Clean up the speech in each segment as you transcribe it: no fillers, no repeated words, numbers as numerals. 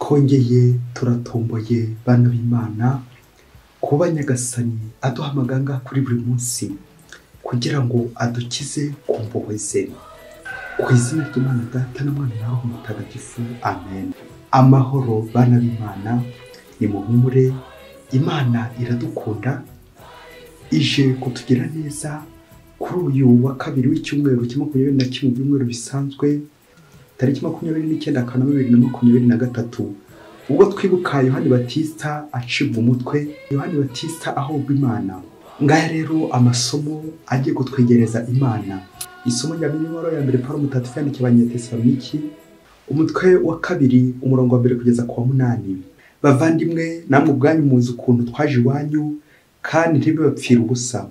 twongeye turatomboye bana b'Imana kuba Nyagasani aduhamaganga kuri buri munsi kugira ngo adukize ku mpuhwe ze. Ku izina ry'Imana Data na Mwana na Roho Mutagatifu, amen. Amahoro bana b'Imana, nimuhumure, Imana iradukunda, ije kutugira neza kuri uyu wa kabiri w'icyumweru cya 21 byumweru bisanzwe tariki 29 Kanama 2023, ubwo twibuka Yohani Batista acibwa umutwe. Yohani Batista ahobwa Imana. Ngahe rero amasomo agiye kutwegereza Imana. Isomo rya numero ya mbere Paulo mutagatifu yandikiye Abanyatesaloniki umutwe wa 2 umurongo wa 1 kugeza ku wa 8. Bavandimwe, namwe ubwanyu muzi ukuntu twaje iwanyu kandi ntibibapfira ubusa.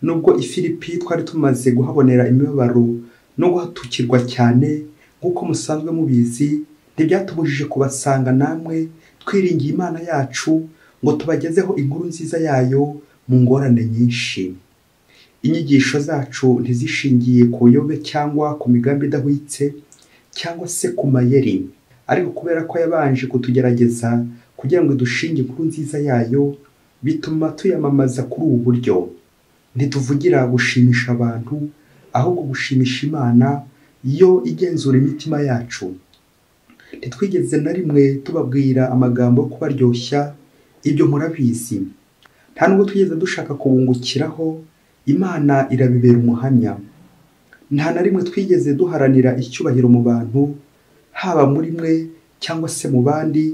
Nubwo i Filipi twari tumaze guhabonera imibabaro no guhatukirwa cyane nk'uko musanzwe mubizi, ntibyatubujije kubasanga namwe twiringiye Imana yacu ngo tubagezeho inkuru nziza yayo mu ngorane nyinshi. Inyigisho zacu ntizishingiye ku buyobe cyangwa ku migambi idahwitse cyangwa se ku mayeri, ariko kubera ko yabanje kutugerageza kugira ngo dushinge inkuru nziza yayo, bituma tuyamamaza kuri ubu buryo. Ntituvugira gushimisha abantu, ahubwo gushimisha Imana yo igenzura imitima yacu. Ntitwigeze na rimwe tubabwira amagambo yo kubaryoshya, ibyo murabizi. Nta nubwo twigeze dushaka kubungukiraho, Imana irabibera umuhamya. Nta na rimwe twigeze duharanira icyubahiro mu bantu, haba muri mwe cyangwa se mu bandi,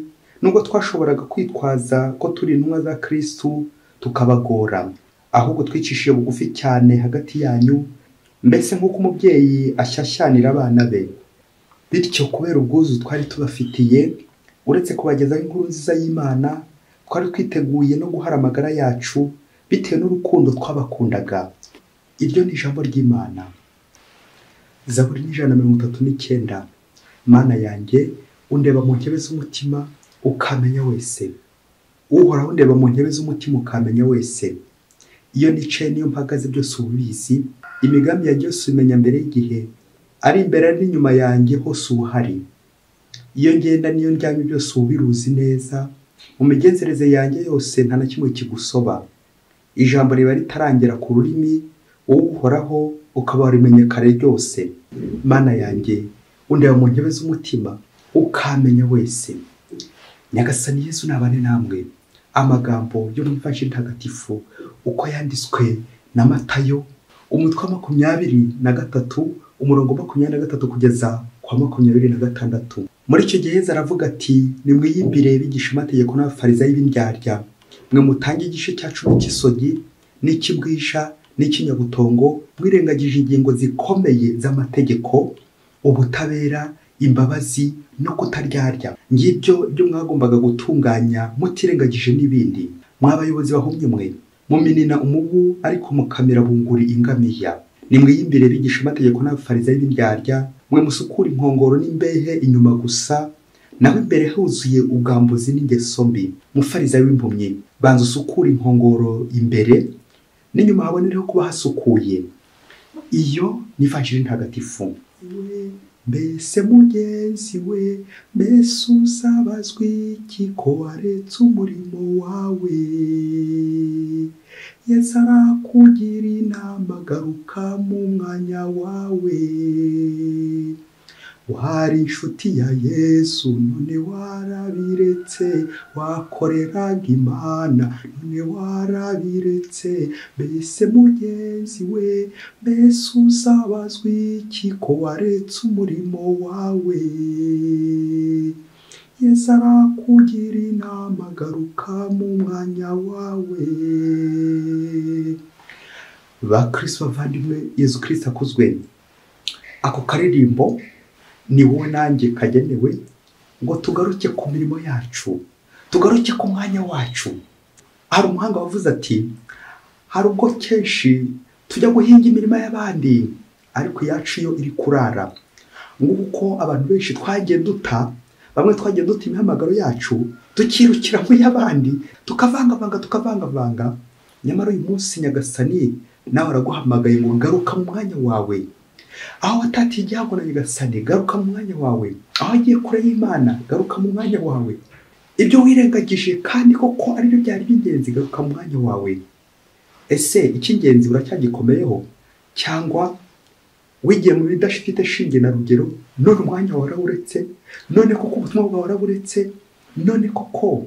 nubwo twashoboraga kwitwaza ko turi intumwa za Kristo tukabagora. Ahubwo twicishije bugufi cyane hagati yanyu, mbese nk'uko umubyeyi ashyashyanira abana be. Bityo kubera ubwuzu twari tubafitiye, uretse kubagezaho inkuru nziza y'Imana, twari twiteguye no guhara amagara yacu bitewe n'urukundo twabakundaga. Iryo ni ijambo ry'Imana. Zaburi 139. Mana yanjye, undeba mu ntebe z'umutima ukamenya wese. Uhoraho undeba mu ntebe z'umutima ukamenya wese. Iyo nicaye niyo mpagaze byose ubizi, imigambi yanjye yose umenya mbere y'igihe, ari imbere ari inyuma yanjye hose uhari. Iyo ngenda niyo ndyamye byose ubiruzi neza, mu migenzereze yanjye yose nta na kimwe kigusoba. Ijambo riba ritarangera ku rurimi, wowe Uhoraho ukaba warimenye kare ryose. Mana yanjye, undeba mu ntebe z'umutima ukamenya wese. Nyagasani Yesu nabane namwe. Amagambo yo mu Ivanjili ntagatifu uko yanditswe na Matayo umutwe wa 23 umurongo 23 kugeza kwa 26. Muri icyo gihe zaravuga ati, nimwiyimbire bigisha amategeko n'abafarizayi b'indyarya, mwe mutange igice cya 10 cy'isogi n'ikibwisha n'ikinyabutongo, mwirengagije ingingo zikomeye z'amategeko, ubutabera, imbabazi no kutaryarya. Ngibyo ibyo mwagombaga gutunganya mutirengagije n'ibindi. Mwabayobozi bahumye mwe, muminina umubu ariko mukamira bunguri ingamiya. Nimwiyimbire bigisha amategeko n'abafarizayi b'indyarya, mwe musukura inkongoro n'imbehe inyuma gusa, naho imbere huzuye ubwambuzi n'ingeso mbi. Mufarizayi w'impumyi, banza usukura inkongoro imbere, n'inyuma habonereho kuba hasukuye. Iyo ni Ivanjili ntagatifu. Mbese mugenzi we, mbese uzabazwi iki ko waretse umurimo wawe? Yesu arakugira inama, garuka mu mwanya wawe. Wari inshuti ya Yesu, none warabiretse, wakoreraga Imana, none warabiretse. Mbese mugenzi we, mbese uzabazwi iki ko waretse umurimo wawe? Yesu arakugira inama, garuka mu mwanya wawe. Bakristo bavandimwe, Yesu Kristo akuzwe. Ako karirimbo ni wowe nanjye kagenewe ngo tugaruke ku mirimo yacu, tugaruke ku mwanya wacu. Hari umuhanga wavuze ati, hari ubwo kenshi tujya guhinga imirima y'abandi ariko yacu yo iri kurara. Nguko abantu benshi twagiye duta, bamwe twagiye duta imihamagaro yacu, tukirukira mu y'abandi, tukavangavanga. Nyamara uyu munsi Nyagasani nawe araguhamagaye ngo garuka mu mwanya wawe. aho watatiye igihango na nyagasani, garuka mu mwanya wawe. Aho agiye kure y'Imana, garuka mu mwanya wawe. Ibyo wirengagije kandi koko ari byo byari by'ingenzi, garuka mu mwanya wawe. Ese icy'ingenzi uracyagikomeyeho, cyangwa wigiye mu bidafite shinge na rugero? None umwanya warawuretse, none koko ubutumwa bwawe waraburetse, none koko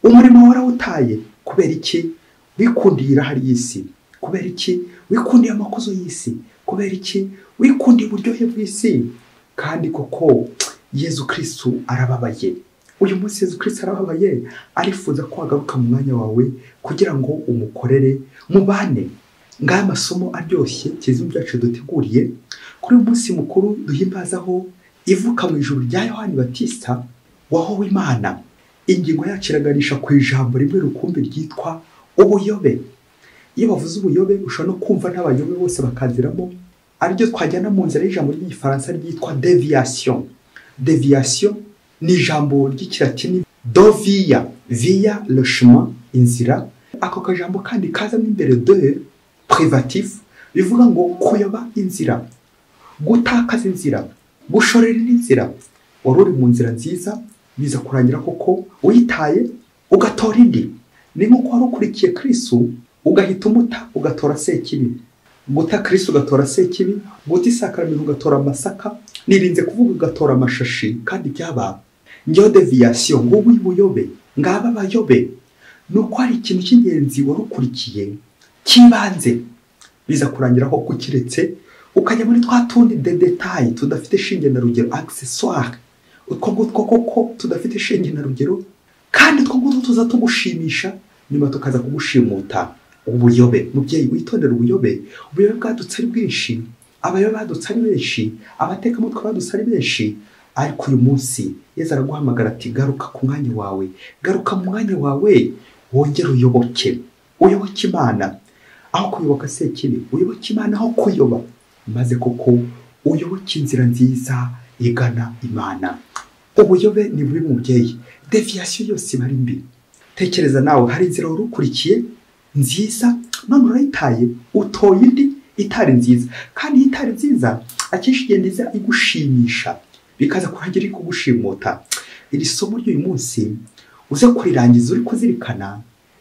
umurimo warawutaye. Kubera iki? Wikundiye irahari y'isi. Kubera iki? Wikundiye amakozo y'isi. Kubera iki? Wikundiye uburyohe bw'isi. Kandi koko Yezu Kristo arababaye. Uyu munsi Yezu Kristo arababaye, arifuza ko agaruka mu mwanya wawe kugira ngo umukorere, mubane. Ngaya amasomo aryoshye kizimwe byacu duteguriye kuri uyu munsi mukuru duhimbazaho ivuka mu ijuru rya Yohani Batista wahowe Imana. Ingingo yacu iraganisha ku ijambo rimwe rukumbi ryitwa ubuyobe. Iyo bavuze ubuyobe ushobora no kumva n'abayobe bose bakaziramo, aribyo twajyana mu nzira y'ijambo ry'igifaransa ryitwa deviation. Deviation ni ijambo ry'ikilatini dovia, via le chemin, inzira. Ako kajambo kandi kazamo imbere de privatif, bivuga ngo kuyoba inzira, gutakaza inzira, gushorera inzira. Wari uri mu nzira nziza, biza kurangira koko uyitaye ugatora indi. Ni nko wari ukurikiye Kristo ugahita umuta ugatora sekibi. Guta Kristo ugatora sekibi, guta isakaramentu ugatora amasaka, nirinze kuvuga ugatora amashashi, kandi byaba ngiyo deviation, ngo wibuyobe. Ngaba bayobe nuko ari ikintu cy'ingenzi wari ukurikiye kibanze, biza kurangira ko kukiretse ukajya muri twa tundi de detail tudafite shinge na rugero, accessoire. Utwo ngutwo koko tudafite shinge na rugero, kandi utwo ngutwo tuza tugushimisha, nyuma tukaza kugushimuta. Ubuyobe, mubyeyi witondera ubuyobe. Ubuyobe bwadutse ari bwinshi, abayobe badutse ari benshi, abateka mutwe badutse ari benshi. Ariko uyu munsi Yezu araguhamagara ati garuka ku mwanya wawe, garuka mu mwanya wawe, wongere uyoboke. Uyoboke Imana aho kuyoboka sekibi, uyoboke Imana aho kuyoba, maze koko uyoboke inzira nziza igana Imana. Ubuyobe ni buri mubyeyi, deviation yose bari mbi. Tekereza nawe, hari inzira wari ukurikiye nziza, none urayitaye utoye indi itari nziza. Kandi itari nziza akenshi igenda igushimisha, bikaza kurangira iri kugushimuta. Iri somo ry'uyu munsi uze kurirangiza uri kuzirikana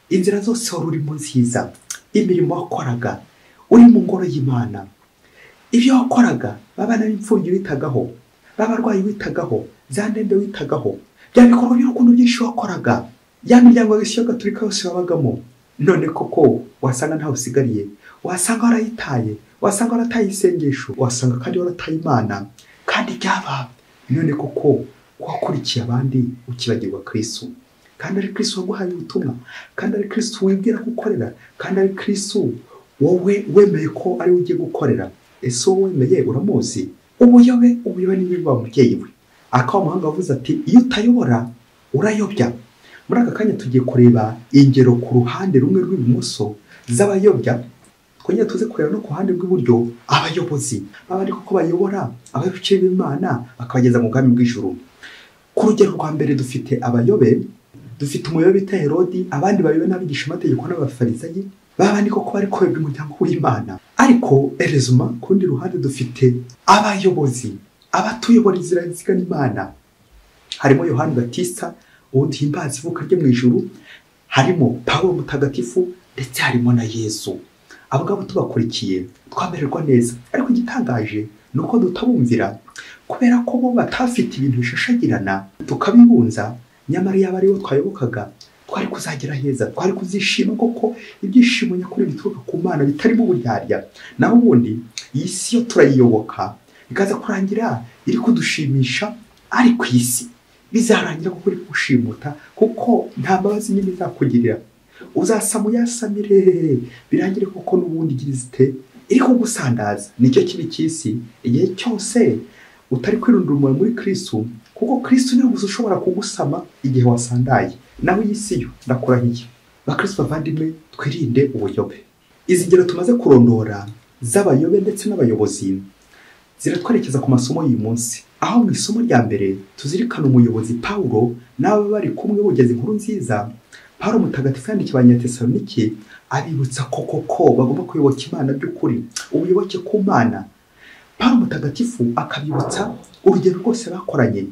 inzira zose wari urimo nziza, imirimo wakoraga uri mu ngoro y'Imana, ibyo wakoraga, babana b'imfubyi witagaho, babarwayi witagaho, za ndembe witagaho, bya bikorwa by'urukundo byinshi wakoraga, ya miryango y'isi gatolika yose wabagamo. None koko wasanga ntawe usigariye, wasanga warayitaye, wasanga warataye isengesho, wasanga kandi warataye Imana. Kandi byaba none koko wakurikiye abandi ukibagirwa Kristo. Kandi ari Kristo waguhaye ubutumwa, kandi ari Kristo wibwira gukorera, kandi ari Kristo wowe wemeye ko ari ugiye gukorera. Ese wowe wemeye uramuzi? Ubuyobe ni biba mubyeyi we. Akawa muhanga avuze ati iyo utayobora urayobya. Muri aka kanya tugiye kureba ingero ku ruhande rumwe rw'ibumoso z'abayobya, twongera tuze kureba no ku ruhande rw'iburyo abayobozi babandi koko bayobora abayoboke b'Imana bakabageza mu bwami bw'ijuru. Ku rugero rwa mbere dufite abayobe, dufite umuyobe bita Herodi, abandi bayobe n'abigisha amategeko n'abafarisayi, babandi koko bari kwebwa umuryango w'Imana. Ariko erezuma ku rundi ruhande dufite abayobozi, abatuyobora inzira zigana Imana. Harimo Yohani Batista ubundi himbaza ivuka rye mu ijuru, harimo Pawulo mutagatifu, ndetse harimo na Yesu. Abo ngabo tubakurikiye twamererwa neza. Ariko igitangaje ni uko tutabumvira, kubera ko bo batafite ibintu bishashagirana tukabibunza. Nyamara yaba aribo twayobokaga, twari kuzagera heza, twari kuzishima koko ibyishimo nyakuri bituruka ku Mana bitarimo uburyarya. Naho ubundi iyi si yo turayiyoboka, ikaza kurangira iri kudushimisha, ari ku isi bizarangira kuko uri gushimuta, kuko nta mbabazi nyine izakugirira. Uzasama uyasamire, birangire kuko n'ubundi girizite iri kugusandaza. Nicyo kibi cy'isi igihe cyose utari kwirundura muri Kristo, kuko Kristo niwe gusa ushobora kugusama igihe wasandaye. Naho iyi si yo ndakurahiye. Bakristo bavandimwe, twirinde ubuyobe. Izi ngero tumaze kurondora z'abayobe ndetse n'abayobozi ziratwerekeza ku masomo y'uyu munsi, aho mu isomo rya mbere tuzirikana umuyobozi Pawulo n'abo bari kumwe bugeze inkuru nziza. Pawulo mutagatifu yandikiye Abanyatesalonike abibutsa ko bagomba kuyoboka Imana by'ukuri, ubuyoboke ku Mana. Pawulo mutagatifu akabibutsa urugero rwose bakoranye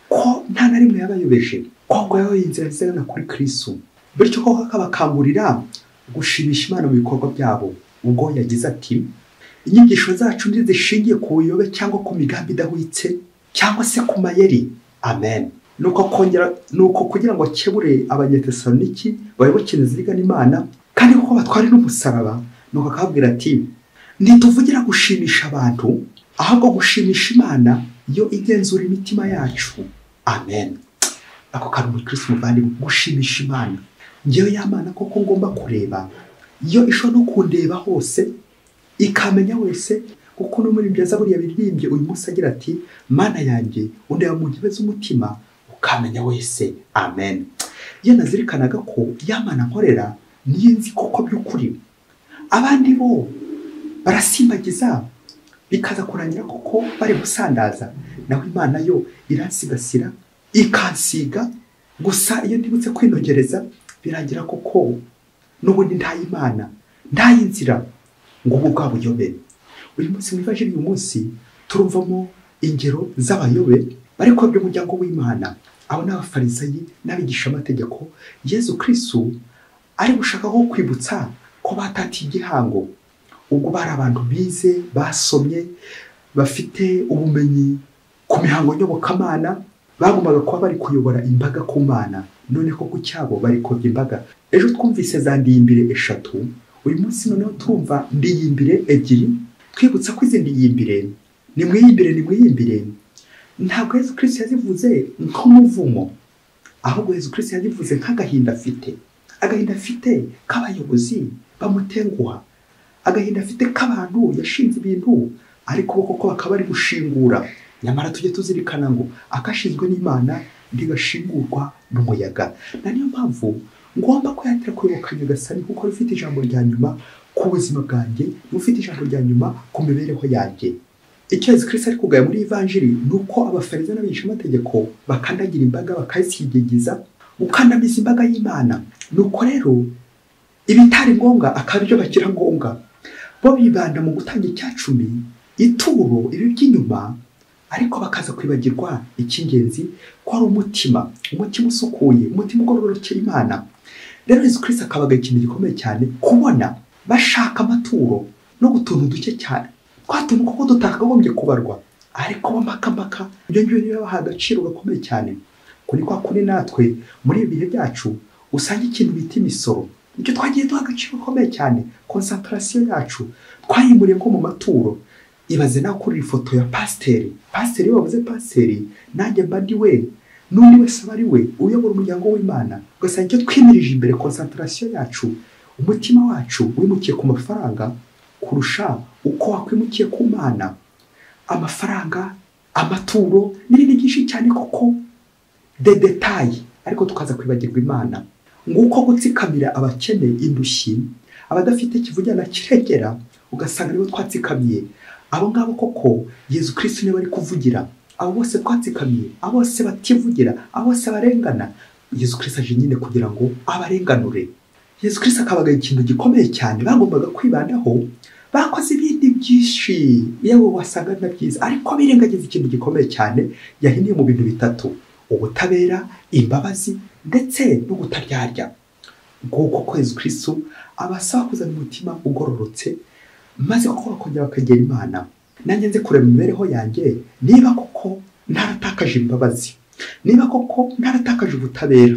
ko nta na rimwe yabayobeje, ko ngo yabaye inzira zigana kuri Kristo, bityo ko akabakangurira gushimisha Imana mu bikorwa byabo. Ubwo yagize ati, inyigisho zacu ntizishingiye ku buyobe cyangwa ku migambi idahwitse cyangwa se ku mayeri. Amen. Nuko kugira ngo akebure abanyatesaloniki bayoboke inzira Imana kandi kuko batware n'umusaraba, nuko akababwira ati, ntituvugira gushimisha abantu ahubwo gushimisha Imana yo igenzura imitima yacu. Amen. Ako kantu muri Kristo muvandimwe, gushimisha Imana. Ngewe y'Imana koko ngomba kureba, iyo ishobora no kundeba hose ikamenya wese, kuko no muri byaza buriya biririmbye uyu munsi agira ati, Mana yanjye undeba mu ntebe z'umutima ukamenya wese. Amen. Iyo nazirikanaga ko y'Imana nkorera niyo nzi koko by'ukuri, abandi bo barasimbagiza bikaza kurangira koko bari gusandaza, naho Imana yo iransigasira ikansiga. Gusa iyo ndibutse kwinogereza birangira koko n'ubundi ndaye Imana, ndaye inzira ngo ubu bwa buyobe. Uyu munsi mwivaje uyu munsi turumvamo ingero z'abayobe bari ko by'umuryango w'Imana, abo n'abafarisayi n'abigisha amategeko. Yesu Kristo ari gushaka ko kwibutsa ko batatiye igihango. Ubwo bari abantu bize, basomye, bafite ubumenyi ku mihango nyobokamana, bagombaga kuba bari kuyobora imbaga ku Mana. None ko ku cyabo bari kobya imbaga. Ejo twumvise za ndiyimbire 3, uyu munsi noneho turumva ndiyimbire 2, twibutsa ko izi ndiyimbire ni mwiyimbire. Ntabwo Yesu Kristo yazivuze nk'umuvumo, ahubwo Yesu Kristo yazivuze nk'agahinda afite. Agahinda afite k'abayobozi bamutenguha, agahinda afite k'abantu yashinze ibintu ariko koko bakaba bari gushingura. Nyamara tujye tuzirikana ngo akashinzwe n'Imana ndigashingurwa n'umuyaga. Na niyo mpamvu ngomba kuyatira kuyoboka Nyagasani, kuko rufite ijambo rya nyuma ku buzima bwanjye, rufite ijambo rya nyuma ku mibereho yanjye. Icyo Yesu Kristo ari kugaya muri Evanjiri nuko abafarisayo n'abigisha amategeko bakandagira imbaga, bakayisigigiza, ukandamiza imbaga y'Imana. Nuko rero ibitari ngombwa akaba ibyo bakira ngombwa. Bo bibanda mu gutanga icyacumi, ituro, ibi by'inyuma, ariko bakaza kwibagirwa icy'ingenzi ko ari umutima usukuye, umutima ugororokera Imana. Rero Yesu Kristo akabaga ikintu gikomeye cyane kubona bashaka amaturo no gutuntu duke cyane, twatuntu kuko tutakagombye kubarwa, ariko bamaka ibyo ngibyo niyo baha agaciro gakomeye cyane. Kuri kwa kuri natwe muri ibi bihe byacu usanga ikintu bita imisoro, nicyo twagiye duha agaciro gakomeye cyane. Concentration yacu twayimuriye ko mu maturo. Ibaze nawe kuri ifoto ya pasiteri wabuze pasiteri, nanjye mba ndi we, n'undi wese aba ari we uyobora umuryango w'Imana. Ugasanga icyo twimirije imbere, concentration yacu, umutima wacu wimukiye ku mafaranga kurusha uko wakwimukiye ku Mana. Amafaranga, amaturo n'ibindi byinshi cyane koko de detail, ariko tukaza kwibagirwa Imana. Nguko gutsikamira abakene, indushyi, abadafite kivugana kiregera, ugasanga nibo twatsikamiye. Abo ngabo koko Yesu Kristo niwe ari kuvugira. Abo bose twatsikamiye, abo bose bativugira, abo bose barengana, Yesu Kristo aje nyine kugira ngo abarenganure. Yesu Kristo akabaga ikintu gikomeye cyane bagombaga kwibandaho. Bakoze ibindi byinshi yewe wasanga na byiza, ariko birengagiza ikintu gikomeye cyane yahiniye mu bintu bitatu: ubutabera, imbabazi ndetse no kutaryarya. Nguko ko Yesu Kristo abasaba kuzana umutima ugororotse, maze koko bakongera bakagera Imana. Nanjye nze kureba imibereho yanjye, niba koko ntaratakaje imbabazi, niba koko ntaratakaje ubutabera,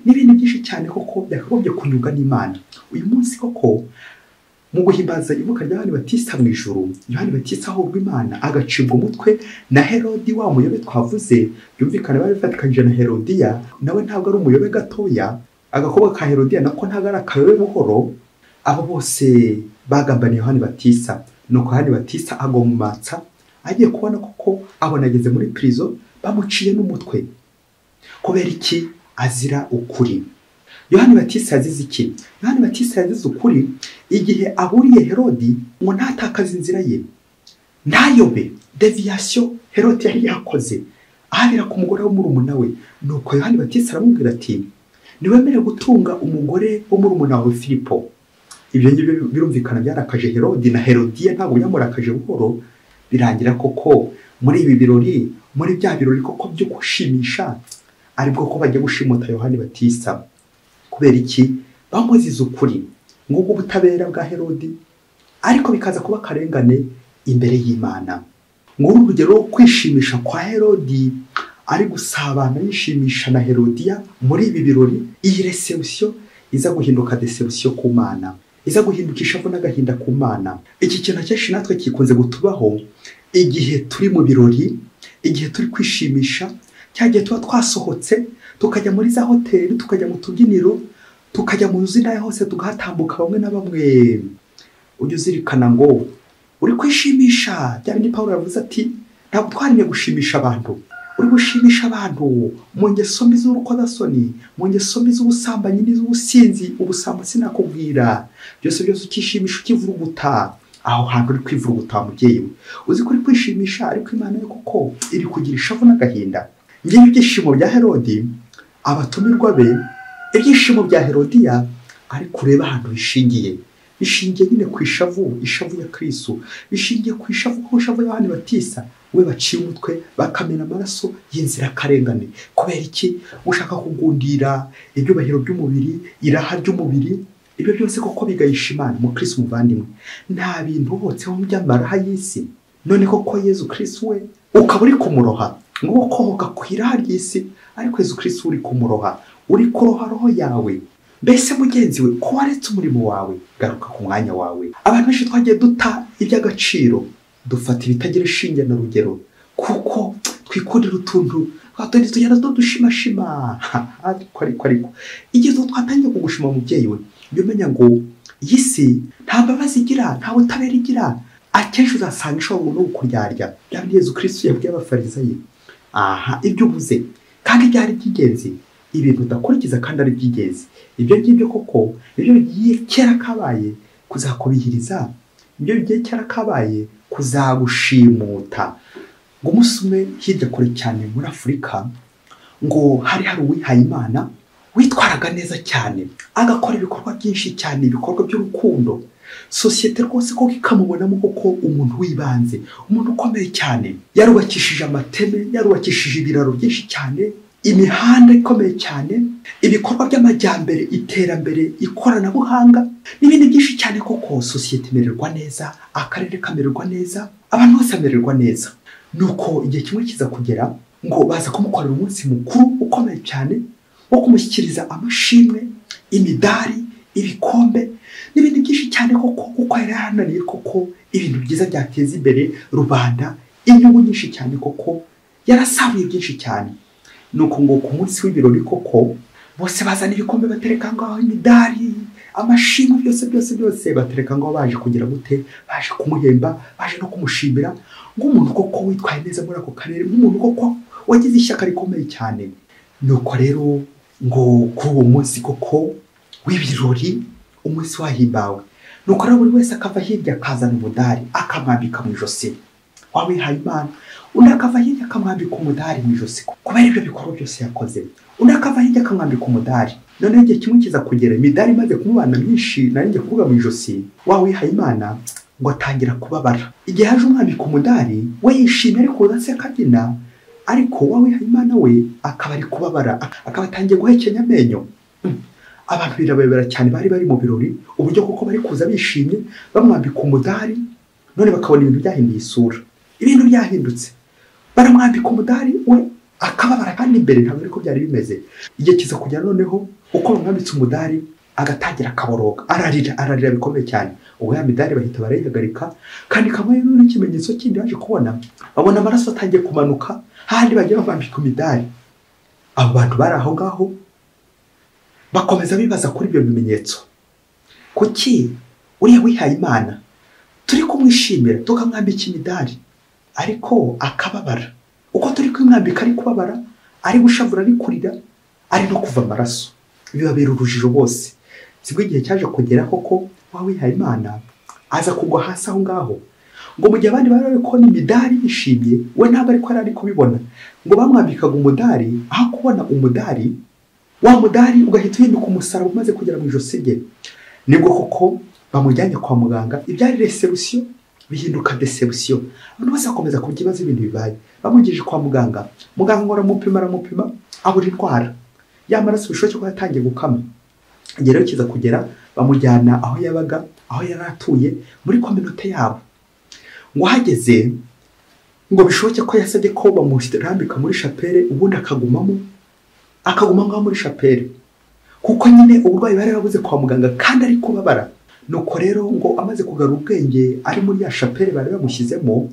n'ibindi byinshi cyane koko byakagombye kunyurwa n'Imana. Uyu munsi koko mu guhimbaza ivuka rya Yohani Batista mu ijuru, Yohani Batista ahorwa Imana agacibwa umutwe na Herodi wa muyobe twavuze. Byumvikana bari bafatikanije na Herodiya, nawe ntabwo ari umuyobe gatoya. Agakobwa ka Herodiya nako ntabwo ari akayobe buhoro. Abo bose bagambaniye Yohani Batista. Nuko Yohani Batista agomumatsa, agiye kubona koko abona ageze muri prison, bamuciye n'umutwe. Kubera iki? Azira ukuri. Yohani Batista yazize iki? Yohani Batista yazize ukuri igihe aburiye Herodi ngo ntatakaze inzira ye, ntayobe. Deviation Herodi yari yakoze ahirira ku mugore wo murumuna we. Nuko Yohani Batista aramubwira ati, niwemere gutunga umugore wo murumuna wawe Filipo. Ibyo ngibyo birumvikana byarakaje Herodi na Herodiya, ntabwo yamurakaje buhoro. birangira koko muri ibi birori, muri bya birori koko byo gushimisha aribwo ko bajya gushimuta Yohani Batista. Kubera iki? Bamuziza ukuri ngubwo ubutabera bwa Herodi, ariko bikaza kuba karengane imbere y'Imana. Nguru urugero kwishimisha kwa Herodi ari gusabana yishimisha na Herodiya muri ibi birori. Iyi reception iza guhinduka deception ku Mana, iza guhindukisha vo n'agahinda ku Mana. Iki kintu cyashi natwe kikunze gutubaho igihe turi mu birori, igihe turi kwishimisha, cyagiye tuba twasohotse tukajya muri za hoteli, tukajya mu tubyiniro, tukajya mu nzira hose tugahatambuka bamwe na bamwe. Ujye uzirikana ngo uri kwishimisha. Bya bindi Paulo yavuze ati ntabwo twaremye gushimisha abantu, uri gushimisha abantu mu ngeso mbi z'urukozasoni, mu ngeso mbi z'ubusambanyi n'iz'ubusinzi. Ubusambo sinakubwira, byose ukishimisha ukivuruguta. Aho hantu uri kwivuruguta mubyeyi we, uzi ko uri kwishimisha, ariko Imana yo koko iri kugira ishavu n'agahinda. Ngiye ibyishimo bya Herodi, abatumirwa be, ibyishimo bya Herodiya ari kureba ahantu bishingiye nyine ku ishavu ya Kristo, bishingiye ku ishavu Yohani Batista. We baciye umutwe bakamena amaraso y'inzira karengane. Kubera iki? Ushaka kugundira ibyubahiro by'umubiri, iraha ry'umubiri. Ibyo byose koko bigayisha Imana. Mu Kristo muvandimwe, nta bintu hose ho by'amaraha y'isi. None koko Yesu Kristo we ukaba uri kumuroha ngo kohoka kwiraha ry'isi, ariko Yesu Kristo uri kumuroha, uri kuroha roho yawe. Mbese mugenzi we, ko waretse umurimo wawe, garuka ku mwanya wawe. Abantu benshi twagiye duta iby'agaciro, dufata ibitagira ishinge na rugero, kuko twikundira utuntu twatari tugenda dushimashima. Ariko igihe twatangiye kugushima mubyeyi we, iyo umenya ngo iyi si nta mbabazi igira, nta butabera igira. Akenshi uzasanga ishobora no kukuryarya. Byaba Yesu Kristo yabwiye abafarisayo, ibyo ubuze kandi byari by'ingenzi, ibintu udakurikiza kandi ari by'ingenzi, ibyo ngibyo koko ibyo bigiye kera kabaye kuzakubihiriza, ibyo bigiye kera kabaye kuzagushimuta. Ngo umusume hirya kure cyane muri Afurika, ngo hari uwihaye Imana witwaraga neza cyane, agakora ibikorwa byinshi cyane, ibikorwa by'urukundo. Sosiyete rwose koko ikamubonamo koko umuntu wibanze, umuntu ukomeye cyane. Yarubakishije amateme, yarubakishije ibiraro byinshi cyane, imihanda ikomeye cyane, ibikorwa by'amajyambere, iterambere, ikoranabuhanga n'ibindi byinshi cyane. Koko sosiyete imererwa neza, akarere kamererwa neza, abantu bose bamererwa neza. Nuko igihe kimwe kiza kugera ngo baza kumukorera umunsi mukuru ukomeye cyane wo kumushyikiriza amashimwe, imidari, ibikombe n'ibindi byinshi cyane. Koko kuko yari yarananiye koko ibintu byiza byateza imbere rubanda, inyungu nyinshi cyane. Koko yarasabuye byinshi cyane. Nuko ngo ku munsi w'ibirori koko bose bazana ibikombe batereka ngaho, imidari, amashimwe, byose batereka ngaho, baje kugira gute? Baje kumuhemba, baje no kumushimira nk'umuntu koko witwaye neza muri ako karere, nk'umuntu koko wagize ishyaka rikomeye cyane. Nuko rero ngo kuri uwo munsi koko w'ibirori, umunsi wahimbawe, nuko rero buri wese akava hirya akazana umudari akamwambika mu ijosi. Wawihaye Imana, undi akava hirya akamwambika umudari mu ijosi kubera ibyo bikorwa byose yakoze. Undi akava hirya akamwambika umudari. None igihe kimwe kiza kugera, imidari imaze kumubana myinshi, nari ngiye kuvuga mu ijosi, wawihaye Imana ngo atangira kubabara. Igihe haje umwambika umudari, we yishimye ariko udaseka akabyina, ariko wawihaye Imana we akaba ari kubabara, akaba atangiye guhekenya amenyo. Abantu birabebera cyane, bari mu birori, uburyo koko bari kuza bishimye bamwambika umudari, none bakabona ibintu byahinduye isura, ibintu byahindutse. Baramwambika umudari we akababara, kandi imbere ntabwo ariko byari bimeze. Igihe kiza kugera noneho uko bamwambitse umudari agatangira akaboroga, ararira bikomeye cyane. Ubwo ya midari bahita barayihagarika, kandi kamwe n'ikimenyetso kindi baje kubona, babona amaraso atangiye kumanuka handi bagiye bambika umidari. Abo bantu bari aho ngaho bakomeza bibaza kuri ibyo bimenyetso. Kuki uriya wihaye Imana turi kumwishimira tukamwambika imidari, ariko akababara? Uko turi kumwambika ari kubabara, ari gushavura, ari kurira, ari no kuva amaraso. Bibabera urujijo bose. Sibwo igihe cyaje kugera koko wawihaye Imana aza kugwa hasi aho ngaho, ngo mu gihe abandi bari kubona imidari bishimye, we ntabwo ariko ari kubibona. Ngo bamwambikaga umudari, aho kubona umudari, wa mudari ugahita uhinduka umusaraba umaze kugera mu ijosi rye. Nibwo koko bamujyanye kwa muganga. Ibyari reception bihinduka deception. Abantu bose bakomeza kugibaza ibintu bibaye. Bamugije kwa muganga ngo aramupima abura indwara y'amaraso bishoboke ko yatangiye gukama. Rero kiza kugera bamujyana aho yabaga, aho yaratuye muri community yabo. Ngo hageze ngo bishoboke ko yasabye ko bamushyirambika muri chapelle ubundi akaguma muri chapelle, kuko nyine uburwayi bari babuze kwa muganga kandi ari kubabara. Nuko rero ngo amaze kugarura ubwenge ari muri ya chapelle bari bamushyizemo,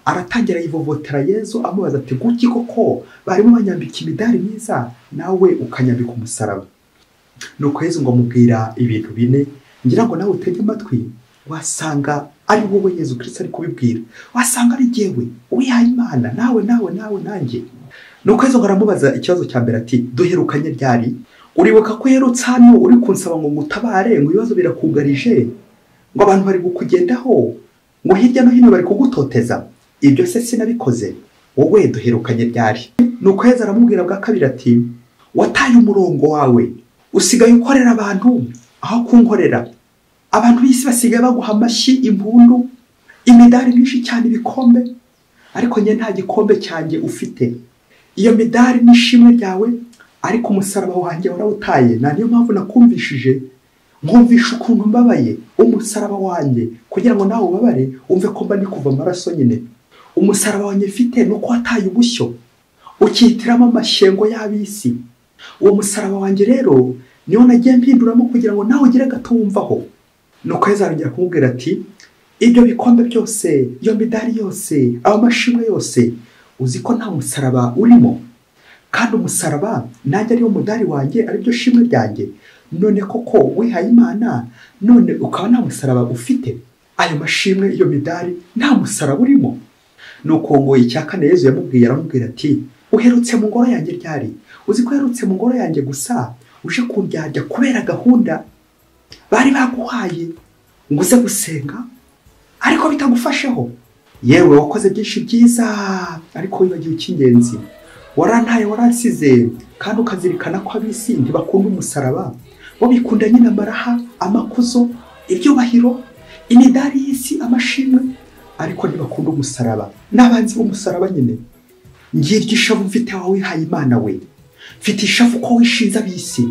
aratangira yivovotera Yesu amubaza ati guki koko barimo banyambika imidari myiza nawe ukanyambika umusaraba. Nuko Yesu ngo amubwira ibintu bine, ngira ngo nawe utege amatwi wasanga ari wowe Yesu Kristo ari kubibwira, wasanga ari jewe wihaye Imana nawe nanjye. Nuko Yesu aramubaza ikibazo cya mbere ati duherukanye ryari? Uribuka ko yerutse hano uri kunsaba ngo ngutabare, ngo ibibazo birakugarije, ngo abantu bari gukugendaho, ngo hirya no hino bari kugutoteza? Ibyo se sinabikoze, wowe duherukanye ryari? Nuko Yesu aramubwira bwa kabiri ati wataye umurongo wawe, usigaye ukorera abantu aho kunkorera. Abantu b'isi basigaye baguha amashyi, impundu, imidari myinshi cyane, ibikombe, ariko njye nta gikombe cyanjye ufite. Iyo midari n'ishimwe ryawe, ariko umusaraba wanjye warawutaye. Niyo mpamvu nakumvishije, nkumvisha ukuntu mbabaye umusaraba wanjye, kugira ngo nawe ubabare umve ko mba ndi kuva amaraso nyine. Umusaraba wanjye mfite nuko wataye ubushyo, ukihitiramo amashyengo y'ab'isi. Uwo musaraba wanjye rero niyo nagiye mpinduramo kugira ngo nawe ugire gatumvaho. Nuko Yesu arongera kumubwira ati ibyo bikombe byose, iyo midari yose, ayo mashimwe yose, uzi ko nta musaraba urimo? Kandi umusaraba nanjye ariwo mudari wanjye, aribyo shimwe ryanjye. None koko wihaye Imana, none ukaba nta musaraba ufite? Ayo mashimwe, iyo midari, nta musaraba urimo? Nuko ngo icya kane Yesu aramubwira ati uherutse mu ngoro yanjye ryari? Uzi ko uherutse mu ngoro yanjye gusa uje kundyarya kubera gahunda bari baguhaye ngo uze gusenga, ariko bitagufasheho. Yewe wakoze byinshi byiza, ariko wibagiwe icy'ingenzi. Warantaye, waransize, kandi ukazirikana ko ab'isi ntibakunda umusaraba, bo bikunda nyine amaraha, amakuzo, ibyubahiro, imidari y'isi, amashimwe, ariko ntibakunda umusaraba. N'abanzi b'umusaraba nyine. Ngiryo ishavu mfite wawe wihaye Imana we, mfite ishavu ko wishinze ab'isi,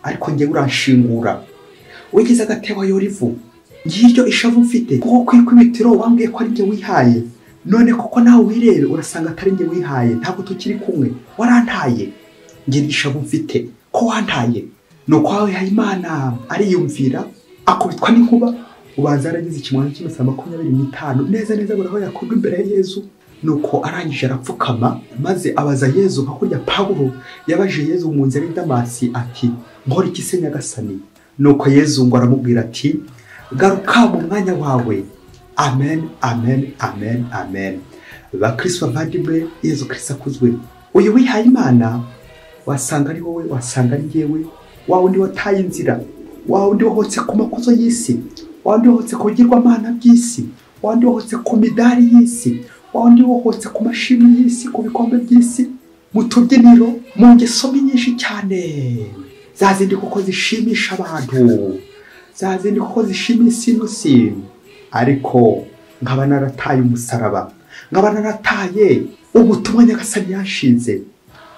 ariko njye uranshingura. Wigeze agatebo yorivu, ngiryo ishavu mfite kuko kwikubitiro wambwiye ko ari njye wihaye. None koko nawe wirebe urasanga atari njye wihaye, ntabwo tukiri kumwe, warantaye. Ngiryo ishavu mfite ko wantaye. Nuko wawe wihaye Imana ariyumvira, akubitwa n'inkuba, ubanza aragize ikimwanya cy'imisa 25 neza buraho yakorwa imbere ya Yesu. Nuko arangije arapfukama, maze abaza Yesu nka kurya Pawulo yabaje Yesu mu nzira y'Idamasi ati nkora iki se Nyagasani? Nuko Yesu ngo aramubwira ati garuka mu mwanya wawe. Amen, amen, amen, amen. Bakristo bavandimwe, Yesu Kristo akuzwe. Uyu wihaye Imana wasanga ari wowe, wasanga ari njyewe, wawe ndi wataye inzira, wawe ndi wahotse ku makuzo y'isi, wawe ndi wahotse ku bigirwamana by'isi, wawe ndi wahotse ku midari y'isi, wawe ndi wahotse ku mashimwe y'isi, ku bikombe by'isi, mu tubyiniro, mu ngeso nyinshi cyane, zazindi kuko zishimisha abantu, zazindi kuko zishimisha isi. Ariko nkaba narataye umusaraba, nkaba narataye ubutumwa Nyagasani yanshinze.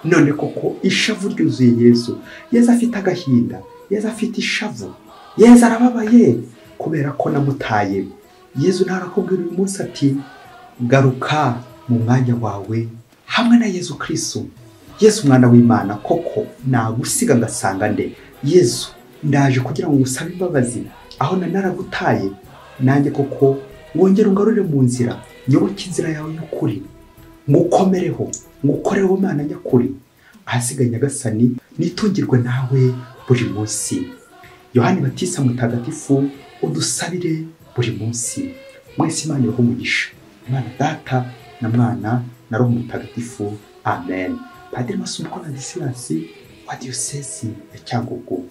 None koko ishavu ryuzuye Yesu. Yesu afite agahinda, Yesu afite ishavu, Yesu arababaye kubera ko namutaye. Yesu narakubwira uyu munsi ati garuka mu mwanya wawe hamwe na Yesu Kristo. Yesu mwana w'Imana, koko nagusiga ngasanga nde? Yesu ndaje kugira ngo usabe imbabazi aho naragutaye, nanjye koko wongere ungarure mu nzira, nyoboke inzira yawe y'ukuri, ngukomereho, ngukoreho Mana nyakuri. Ahasigaye Nyagasani nitungirwe nawe buri munsi. Yohani Batista mutagatifu, udusabire buri munsi. Mwese Imana ibahe umugisha. Imana Data na Mwana na Roho Mutagatifu. Amen. Padiri Masumbuko na Disilasi wa Diyosezi ya Cyangugu.